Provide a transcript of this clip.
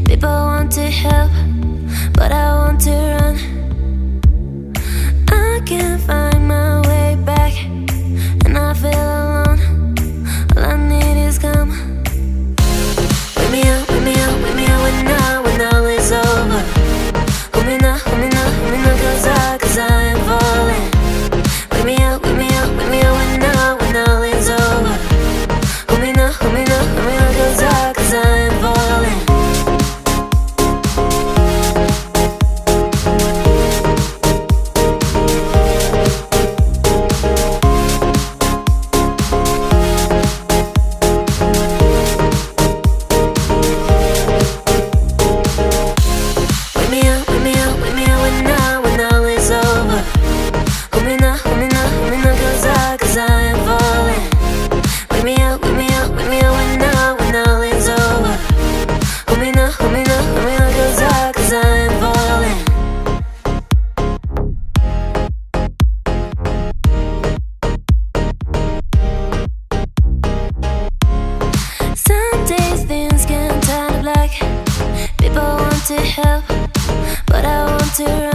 People want to help, but I want to run. I can't find my way back, and I feel alone. All I need is come. Wake me up, wake me up, wake me up when all is over. Hold me now, hold me now, hold me now, cause I am falling. Wake me up, wake me up, wake me up when all is over. Hold me now, hold me now, hold me now, cause I am falling. People want to help, but I want to run.